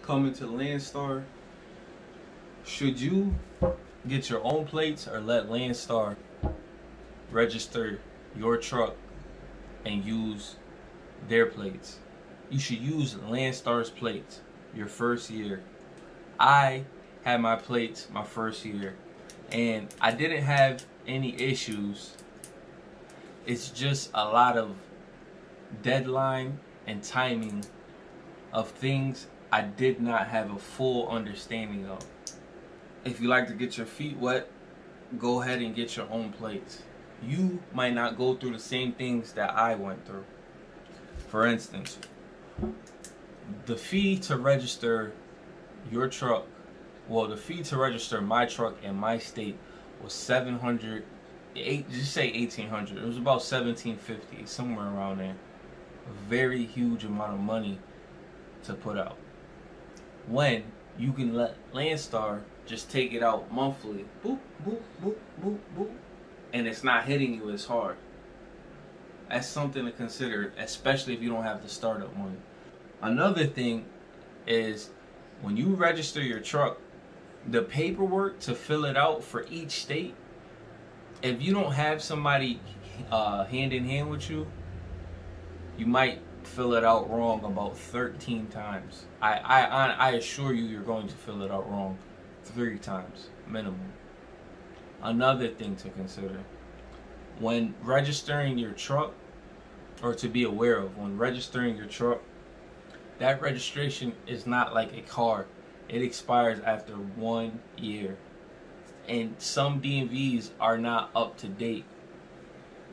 coming to Landstar, should you get your own plates or let Landstar register your truck and use their plates? You should use Landstar's plates your first year. I had my plates my first year and I didn't have any issues. It's just a lot of deadline and timing of things I did not have a full understanding of. If you like to get your feet wet, go ahead and get your own plates. You might not go through the same things that I went through. For instance, the fee to register your truck, well, the fee to register my truck in my state was $700, just say $1,800. It was about $1,750, somewhere around there. A very huge amount of money to put out. When you can let Landstar just take it out monthly, boop, boop, boop, boop, boop, and it's not hitting you as hard. That's something to consider, especially if you don't have the startup money. Another thing is, when you register your truck, the paperwork to fill it out for each state, if you don't have somebody hand in hand with you, you might fill it out wrong about 13 times. I assure you, you're going to fill it out wrong 3 times minimum. Another thing to consider, when registering your truck, or to be aware of, when registering your truck, that registration is not like a car. It expires after 1 year. And some DMVs are not up to date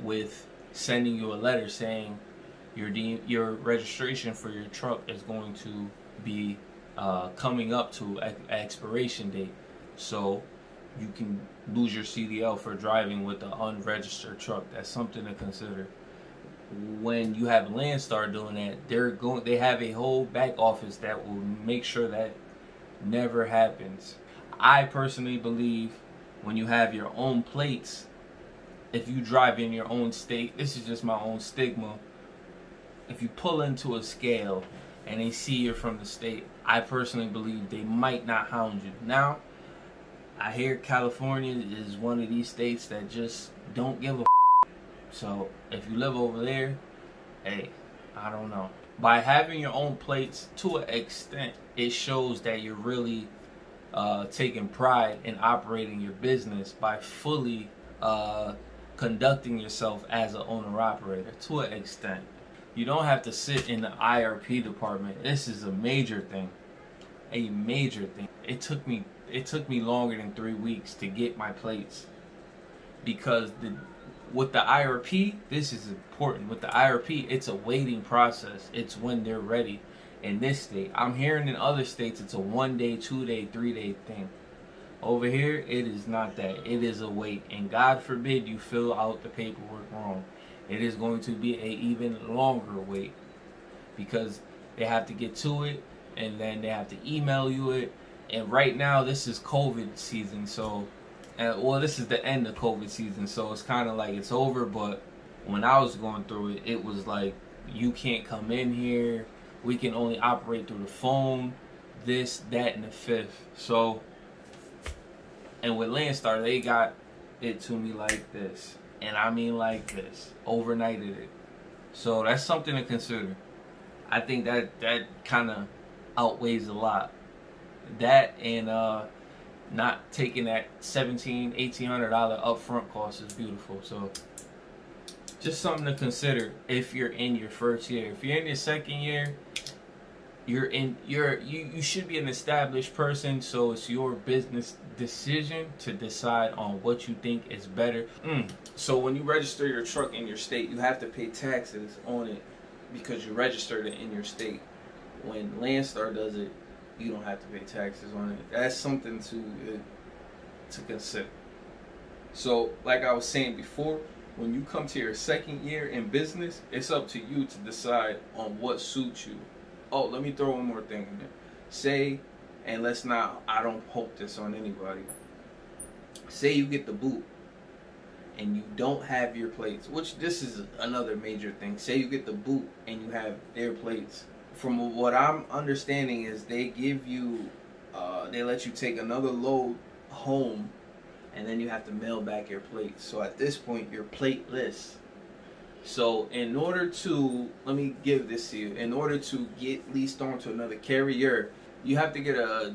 with sending you a letter saying your registration for your truck is going to be coming up to an expiration date. So you can lose your CDL for driving with an unregistered truck. That's something to consider. When you have Landstar doing that, they have a whole back office that will make sure that never happens. I personally believe when you have your own plates, if you drive in your own state, this is just my own stigma, if you pull into a scale and they see you're from the state, I personally believe they might not hound you. Now, I hear California is one of these states that just don't give a so if you live over there, hey, I don't know. By having your own plates, to an extent, it shows that you're really taking pride in operating your business by fully conducting yourself as an owner-operator, to an extent. You don't have to sit in the IRP department. This is a major thing. A major thing. It took me longer than 3 weeks to get my plates, because with the IRP, this is important. With the IRP, it's a waiting process. It's when they're ready. In this state, I'm hearing in other states it's a 1 day, 2 day, 3 day thing. Over here, it is not that. It is a wait. And God forbid you fill out the paperwork wrong. It is going to be an even longer wait, because they have to get to it and then they have to email you it. And right now, this is COVID season, so well, this is the end of COVID season, so it's kind of like it's over. But when I was going through it, it was like, you can't come in here. We can only operate through the phone. This, that, and the fifth. So, and with Landstar, they got it to me like this. And I mean like this. Overnighted it. So that's something to consider. I think that kind of outweighs a lot. That and not taking that $1,700, $1,800 upfront cost is beautiful. So just something to consider if you're in your first year. If you're in your second year, you should be an established person, so it's your business decision to decide on what you think is better. So when you register your truck in your state, you have to pay taxes on it because you registered it in your state. When Landstar does it, you don't have to pay taxes on it. That's something to consider. So, like I was saying before, when you come to your second year in business, it's up to you to decide on what suits you. Oh, let me throw one more thing in there. Say, and let's not, I don't hope this on anybody. Say you get the boot and you don't have your plates, which this is another major thing. Say you get the boot and you have their plates from what I'm understanding is they give you, they let you take another load home, and then you have to mail back your plates. So at this point, you're plateless. So in order to, let me give this to you, in order to get leased onto another carrier, you have to get a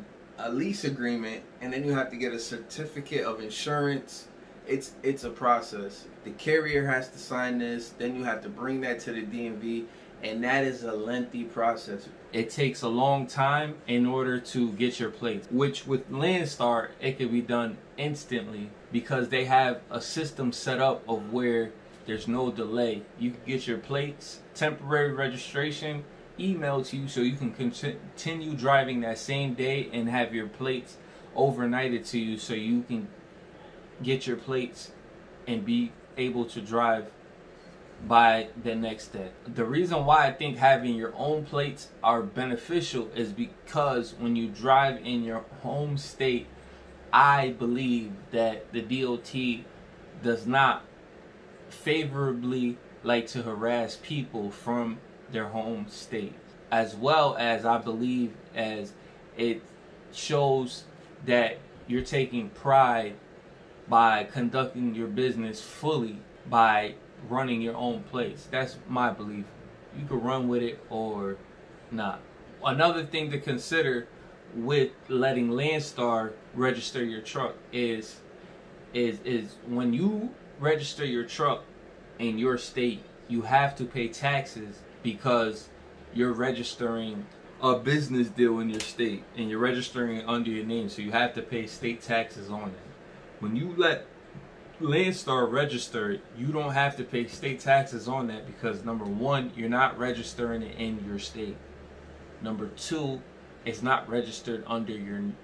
lease agreement, and then you have to get a certificate of insurance. It's a process. The carrier has to sign this, then you have to bring that to the DMV, and that is a lengthy process. It takes a long time in order to get your plates, which with Landstar, it can be done instantly because they have a system set up of where there's no delay. You can get your plates, temporary registration, emailed to you so you can continue driving that same day and have your plates overnighted to you so you can get your plates and be able to drive by the next day. The reason why I think having your own plates are beneficial is because when you drive in your home state, I believe that the DOT does not favorably like to harass people from their home state, as well as I believe as it shows that you're taking pride by conducting your business fully by running your own place. That's my belief. You can run with it or not. Another thing to consider with letting Landstar register your truck is when you register your truck in your state, you have to pay taxes because you're registering a business deal in your state and you're registering it under your name, so you have to pay state taxes on it. When you let Landstar register it, you don't have to pay state taxes on that because number one, you're not registering it in your state. Number two, it's not registered under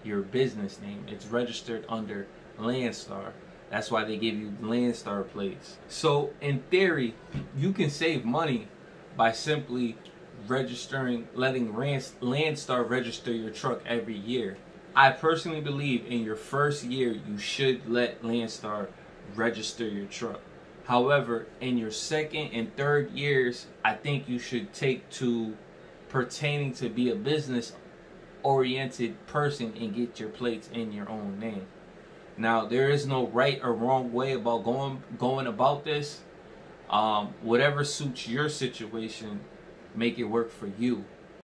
your business name. It's registered under Landstar. That's why they give you Landstar plates. So in theory, you can save money by simply letting Landstar register your truck every year. I personally believe in your first year, you should let Landstar register your truck. However, in your second and third years, I think you should take to pertaining to be a business oriented person and get your plates in your own name. Now, there is no right or wrong way about going about this. Whatever suits your situation, make it work for you.